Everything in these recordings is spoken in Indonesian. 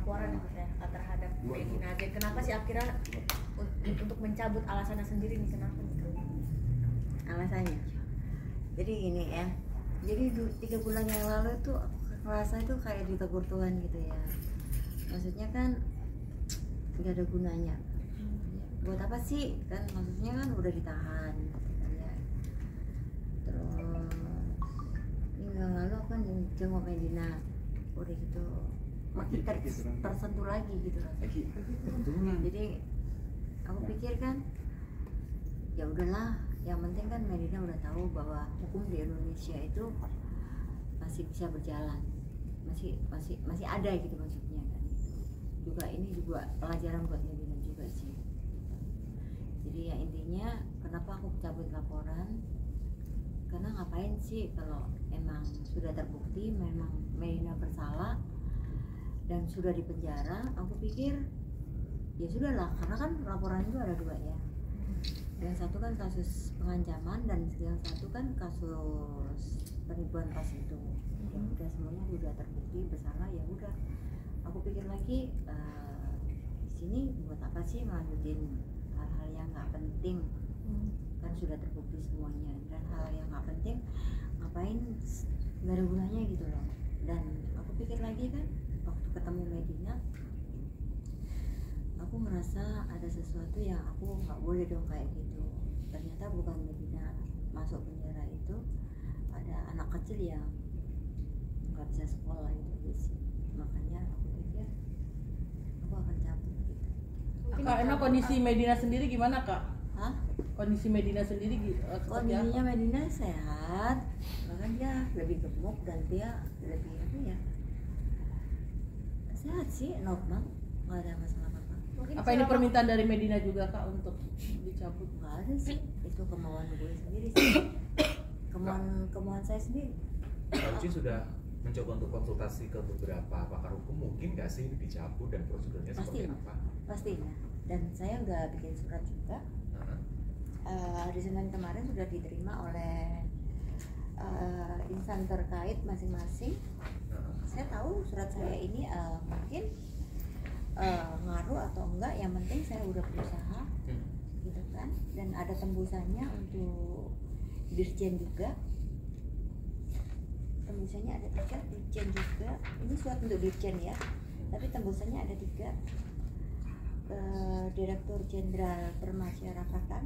laporan terhadap Medina. Dan kenapa sih akhirnya untuk mencabut, alasannya sendiri nih kenapa gitu? Alasannya, jadi gini ya, jadi 3 bulan yang lalu tuh aku merasa itu kayak ditegur Tuhan gitu ya. Maksudnya kan nggak ada gunanya. Buat apa sih kan, maksudnya kan udah ditahan gitu kan ya. Terus minggu lalu aku kan jenguk Medina, udah gitu makin tersentuh lagi gitu rasanya. Jadi aku pikir kan ya udahlah, yang penting kan Medina udah tahu bahwa hukum di Indonesia itu masih bisa berjalan, masih ada gitu maksudnya kan. Juga ini juga pelajaran buat Medina juga sih. Jadi ya intinya kenapa aku cabut laporan, karena ngapain sih kalau emang sudah terbukti memang Medina bersalah dan sudah dipenjara. Aku pikir ya sudahlah, karena kan laporan itu ada 2 ya. Yang satu kan kasus pengancaman dan yang satu kan kasus penipuan tas itu. Ya udah, semuanya udah terbukti bersalah, ya udah. Aku pikir lagi di sini buat apa sih melanjutin hal-hal yang nggak penting, kan sudah terbukti semuanya. Dan hal yang nggak penting ngapain, nggak ada gunanya gitu loh. Dan aku pikir lagi kan waktu ketemu Medina, aku ngerasa ada sesuatu yang aku nggak boleh dong kayak gitu. Ternyata bukan Medina masuk penjara itu, ada anak kecil yang nggak bisa sekolah itu sih. Makanya aku pikir aku akan cabut gitu. Kak, emang kondisi Medina sendiri gimana Kak? Hah? Kondisi Medina sendiri Kondisinya Medina sehat, bahkan dia lebih gemuk dan dia lebih apa ya, sehat sih, normal, nggak ada masalah apa-apa. Apa ini permintaan dari Medina juga Kak untuk dicabut? Nggak ada sih, itu kemauan gue sendiri sih, kemauan saya sendiri. Kak Uci sudah mencoba untuk konsultasi ke beberapa pakar hukum, mungkin nggak sih dicabut dan prosedurnya seperti apa? Pastinya, dan saya nggak bikin surat juga. Hari Senin kemarin sudah diterima oleh insan terkait masing-masing. Saya tahu surat saya ini mungkin ngaruh atau enggak, yang penting saya udah berusaha gitu kan, dan ada tembusannya untuk dirjen juga. Tembusannya ada 3, dirjen juga. Ini surat untuk dirjen ya, tapi tembusannya ada 3 ke Direktur Jenderal Permasyarakatan,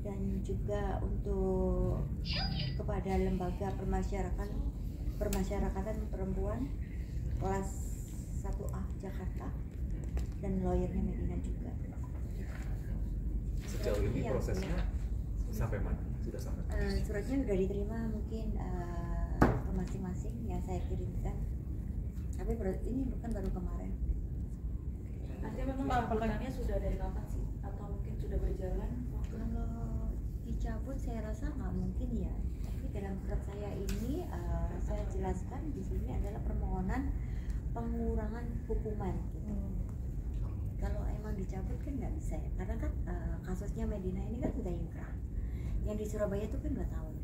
dan juga untuk kepada Lembaga Permasyarakatan Perempuan kelas 1A Jakarta, dan lawyernya Medina juga. Sejauh ini prosesnya sampai mana? Sudah sampai mana? Suratnya sudah diterima mungkin ke masing-masing yang saya kirimkan, tapi ini bukan baru kemarin. Artinya memang laporannya sudah dari kapan sih? Atau mungkin sudah berjalan? Kalau dicabut saya rasa nggak mungkin ya. Tapi dalam surat saya ini saya jelaskan di sini adalah permohonan pengurangan hukuman gitu. Kalau emang dicabut kan nggak bisa ya, karena kan kasusnya Medina ini kan sudah ingkrah. Yang di Surabaya itu kan 2 tahun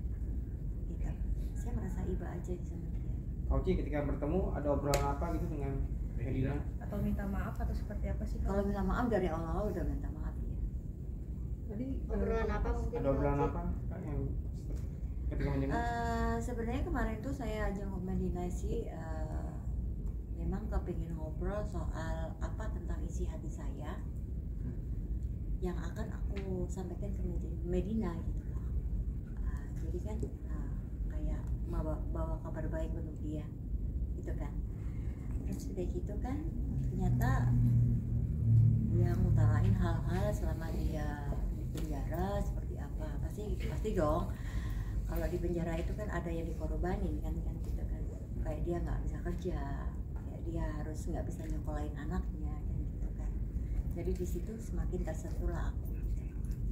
gitu. Saya merasa iba aja di sana dia. Kak Uci ketika bertemu ada obrolan apa gitu dengan Medina? Atau minta maaf atau seperti apa sih? Kalau minta maaf dari awal udah minta maaf ya. Jadi obrolan apa mungkin? Ada obrolan apa Kak, yang ketika menjenguk? Sebenarnya kemarin tuh saya jenguk Medina sih, memang kepingin ngobrol soal apa tentang isi hati saya yang akan aku sampaikan ke Medina gitu loh. Jadi kan kayak bawa kabar baik untuk dia gitu kan. Terus udah gitu kan ternyata dia ngutarain hal-hal selama dia di penjara seperti apa. Pasti dong, kalau di penjara itu kan ada yang dikorbanin kan gitu kan, kayak dia nggak bisa kerja, kayak dia harus nggak bisa nyekolahin anaknya kan gitu kan. Jadi di situ semakin tersentuh lah aku.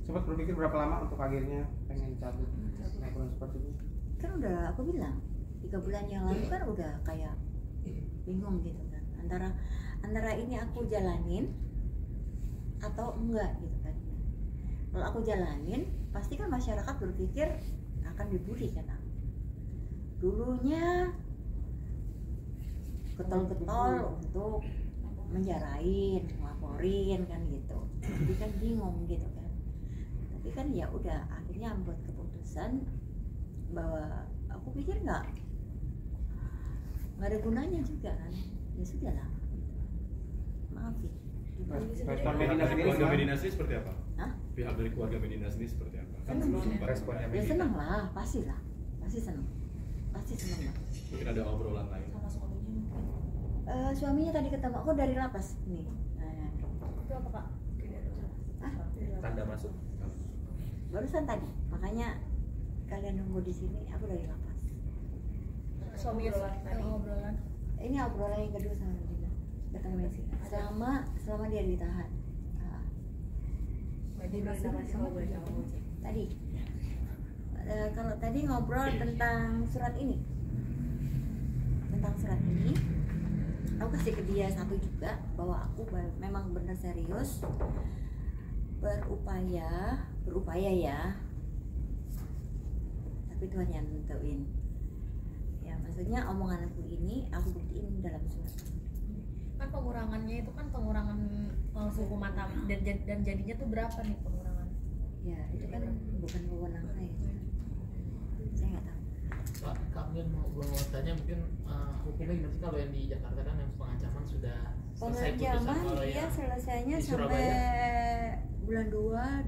Sempat berpikir berapa lama untuk akhirnya pengen cabut laporan seperti itu? Kan udah aku bilang 3 bulan yang lalu kan udah kayak bingung gitu kan, antara ini aku jalanin atau enggak gitu kan. Kalau aku jalanin pasti kan masyarakat berpikir akan dibully kan. Dulunya getol-getol untuk menjarain, ngelaporin kan gitu. Jadi kan bingung gitu kan. Tapi kan ya udah akhirnya buat keputusan bahwa aku pikir nggak ada gunanya juga kan. Ya sudahlah. Maafin. Respon Medina Pihak dari sendiri keluarga gimana? Medina sendiri seperti apa? Hah? Pihak dari keluarga Medina sendiri seperti apa? Kan Seneng. belum sempat. Responnya Ya Medina. seneng lah, pasti lah. Pasti seneng. Pasti seneng lah. Mungkin ada obrolan lain. Sama suaminya mungkin. Suaminya tadi ketemu aku dari lapas nih. Nah, Itu apa kak? Tanda masuk. barusan tadi, makanya kalian nunggu di sini. Aku dari lapas. Suami obrolan. Ini obrolan yang kedua sama Medina. Ketemu Messi. Selama dia ditahan. Tadi. Kalau tadi ngobrol tentang surat ini. Aku kasih ke dia satu juga bahwa aku memang benar serius berupaya ya, tapi Tuhan yang nentuin ya, maksudnya omongan aku ini aku buktiin dalam surat. Kan pengurangannya itu kan pengurangan hukuman dan jadinya tuh berapa nih pengurangan? Ya itu kan bukan wewenang saya nggak tahu. Kak mungkin mau tanya mungkin hukumnya gimana sih kalau yang di Jakarta kan yang pengancaman sudah selesai putusan, Pengancaman kalau dia yang selesainya di sampai Surabaya? bulan 2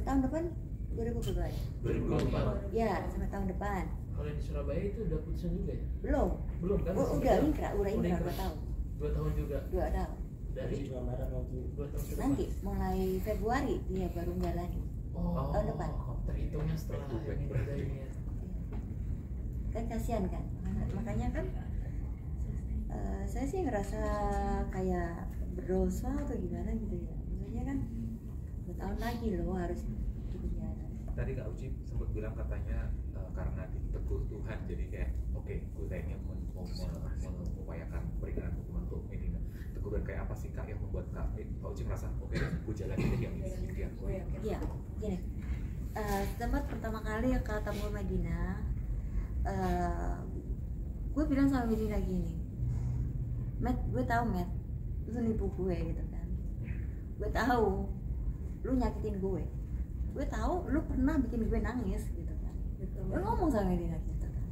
tahun depan 2022 ya? 2024. Ya sampai tahun depan. Kalau yang di Surabaya itu udah putusan juga ya? Belum Kan? udah ingkrah 2 tahun 2 tahun juga. 2 tahun Dari 2 tahun ke depan. nanti mulai Februari dia baru menjalani. Oh, tahun depan. terhitungnya setelah yang berbeda ini ya. Kan kasihan kan, makanya kan saya sih ngerasa kayak berdosa atau gimana gitu ya, maksudnya kan 2 tahun lagi loh harus di penjara. Tadi Kak Uci sempat bilang katanya karena ditegur Tuhan, jadi kayak oke, gue kayaknya mau mengupayakan berikan hukuman untuk Medina. Teguran kayak apa sih Kak yang membuat Kak Uci merasa oke, gue jalanin aja yang ini dia. Iya, gini. Tempat pertama kali yang ketemu Medina, gue bilang sama Medina gini, Matt, gue tahu Matt, lu nipu gue gitu kan. Gue tahu lu nyakitin gue tahu lu pernah bikin gue nangis gitu kan. Gue ngomong sama Medina gitu kan.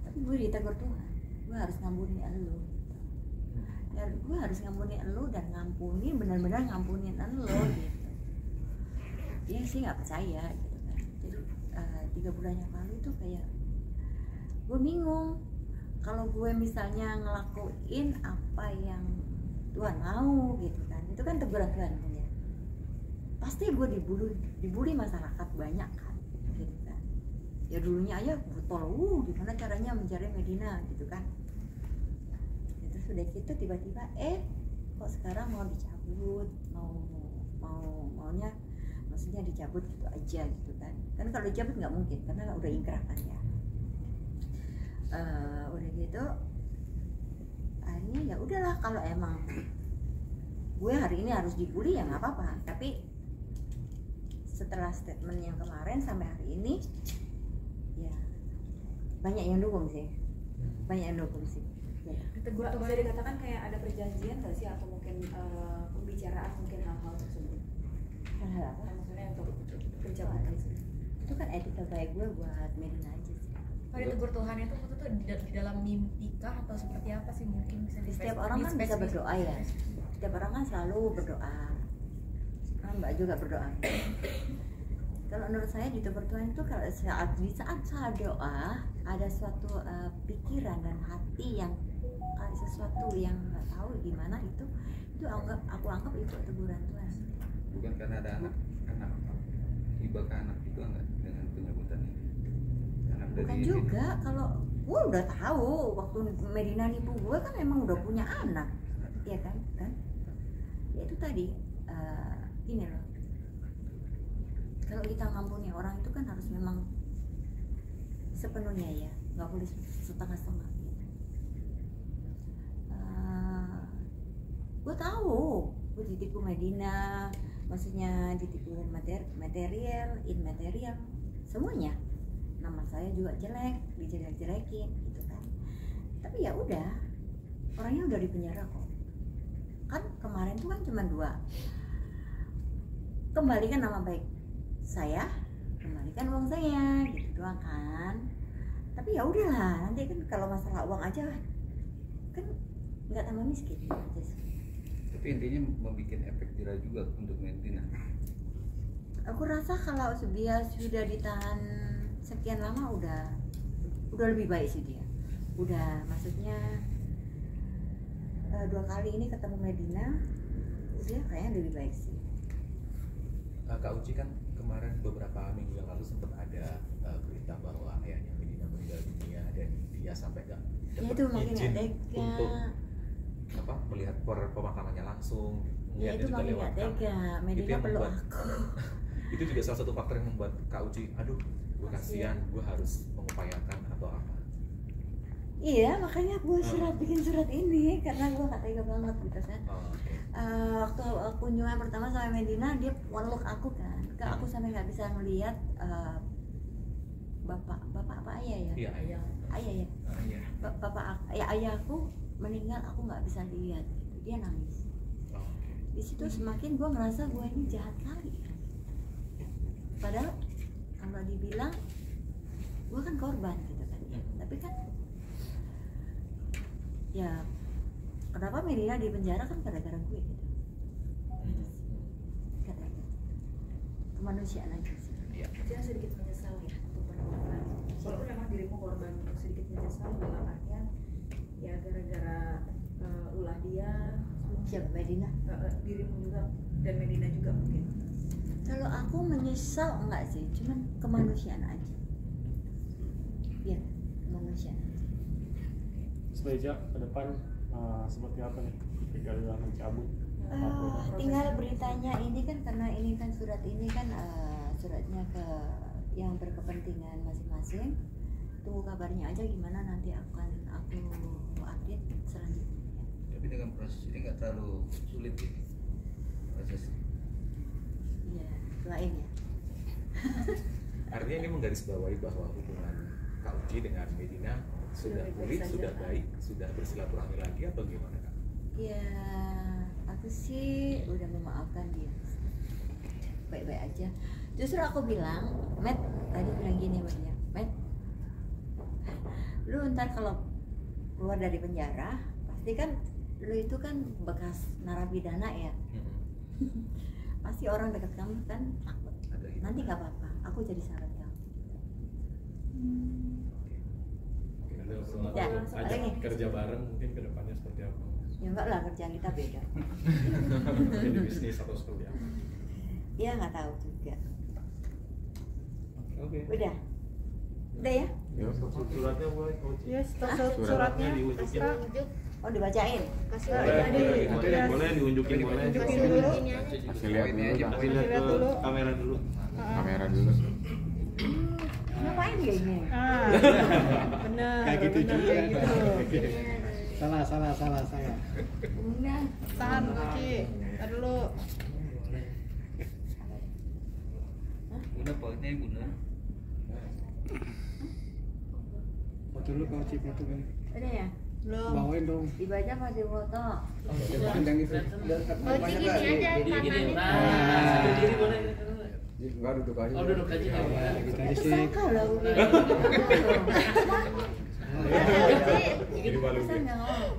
Tapi gue ditegur Tuhan, gue harus ngampuni elu. Dan gue harus ngampuni elu dan benar-benar ngampunin elu gitu. Dia sih nggak percaya gitu kan. Jadi 3 bulan yang lalu itu kayak gue bingung kalau gue misalnya ngelakuin apa yang Tuhan mau gitu kan, itu kan teguran Tuhan kan ya. Pasti gue dibully masyarakat banyak kan gitu kan. Ya dulunya aja botol, gimana caranya mencari Medina gitu kan. Itu sudah gitu tiba-tiba kok sekarang mau dicabut, maunya maksudnya dicabut gitu aja gitu kan. Kan kalau dicabut nggak mungkin karena udah ingkrah kan ya. Udah gitu akhirnya ya udahlah, kalau emang gue hari ini harus dibully ya nggak apa-apa. Tapi setelah statement yang kemarin sampai hari ini ya banyak yang dukung sih ya. Ditegur tuh bisa dikatakan kayak ada perjanjian nggak sih, atau mungkin pembicaraan mungkin hal-hal tersebut? Hal-hal apa? Maksudnya untuk pencabutan Itu kan etika baik gue buat Medina aja sih. Kalau ditegur Tuhan itu maksudnya tuh di dalam mimpi kah atau seperti apa sih, mungkin bisa Setiap orang kan bisa berdoa ya. Setiap orang kan selalu berdoa. Kan Mbak juga berdoa. Kalau menurut saya ditegur Tuhan itu kalau di saat saya doa ada suatu pikiran dan hati yang sesuatu yang nggak tahu gimana itu aku anggap itu teguran Tuhan. Bukan karena ada anak hibah ke anak itu enggak dengan penyebutan ini. Bukan juga, kalau gue udah tahu waktu Medina nipu gue kan emang udah punya anak, ya kan? Ya itu tadi ini loh. Kalau kita ngampuni orang itu kan harus memang sepenuhnya ya, nggak boleh setengah-setengah. Gitu. Gue tahu, gue ditipu Medina, maksudnya ditipu material, immaterial, semuanya. Nama saya juga jelek, dijelek-jelekin gitu kan. Tapi ya udah, orangnya udah di penjara kok. Kan kemarin tuh kan cuma 2. Kembalikan nama baik saya, kembalikan uang saya, gitu doang kan. Tapi ya udahlah, nanti kan kalau masalah uang aja kan nggak tambah miskin aja sih. Tapi intinya membuat efek jerah juga untuk Medina. Aku rasa kalau dia sudah ditahan sekian lama udah lebih baik sih dia. Udah, maksudnya 2 kali ini ketemu Medina, dia kayaknya lebih baik sih. Kak Uci kan kemarin beberapa minggu yang lalu sempat ada berita bahwa ayahnya Medina meninggal dunia dan dia sampai nggak Ya itu makin izin nggak tega. untuk melihat pemakamannya langsung. Ya itu makin nggak tega. Medina yang peluk membuat- aku. Itu juga salah satu faktor yang membuat Kak Uci, aduh, gue kasihan, gue harus mengupayakan atau apa. Iya, makanya gue bikin surat ini karena gue nggak tega banget gitu kan. Oh, oke. Waktu kunjungan pertama sama Medina, dia peluk aku kan. Aku sampai nggak bisa melihat bapak apa ayah ya? Iya, ayah ya. Iya. Ayahku meninggal, aku nggak bisa lihat. Dia nangis. Oh, oke. Di situ semakin gue merasa gue ini jahat kali. Padahal kalau dibilang gue kan korban gitu kan. Tapi kan ya kenapa Medina di penjara kan gara-gara gue gitu. Katanya kemanusiaan aja sih. Iya. Dia sedikit menyesal ya untuk menemukan. Walaupun memang dirimu korban, untuk sedikit menyesal dalam artian ya gara-gara ulah dia, Siapa Medina? dirimu juga dan Medina juga mungkin. Kalau aku menyesal enggak sih, cuman kemanusiaan aja. Iya, kemanusiaan aja. Sebeja ke depan seperti apa nih ketika dia mencabut? Tinggal beritanya ini kan, karena ini kan surat ini kan suratnya ke yang berkepentingan masing-masing. Tunggu kabarnya aja gimana, nanti aku update selanjutnya. Tapi dengan proses ini nggak terlalu sulit ya prosesnya. Iya, doain ya. Artinya ini menggarisbawahi bahwa hubungan Kak Uci dengan Medina sudah pulih, sudah baik, sudah bersilaturahmi lagi atau gimana Kak? Ya, aku sih udah memaafkan dia. Baik-baik aja. Justru aku bilang, Matt, tadi bilang gini sama dia, Matt, lu ntar kalau keluar dari penjara, pasti kan lu itu kan bekas narapidana ya. Pasti orang dekat kamu kan takut. Ada itu. Nanti gak apa-apa, aku jadi sahabat kamu. Ada Ya, ajak lagi. kerja bareng mungkin ke depannya seperti apa? Ya enggak lah, kerjaan kita beda. Jadi bisnis atau seperti apa? Ya nggak tahu juga. Oke. Udah ya? Suratnya boleh Uci. Yes, suratnya diunjukin. Oh dibacain. Kasih Boleh diunjukin, boleh. Unjukin dulu. Kasih lihat dulu. Kasih lihat ke kamera dulu. Kamera dulu. Ngapain dia ini? Bener. Kayak gitu bener, juga. kayak gitu. Salah. Udah. Tahan, Uci. Tar dulu. Bunda poinnya Bunda. Foto dulu kalau Uci foto kan. Udah ya? Belum. Bawain dong. Dibaca apa di foto? Panjang itu. Oh, gini aja tangannya. Berdiri boleh. Enggak duduk aja. Oh, duduk aja. Gitu aja Itu sih. sangka lah udah. Jadi malu. Masa nggak mau?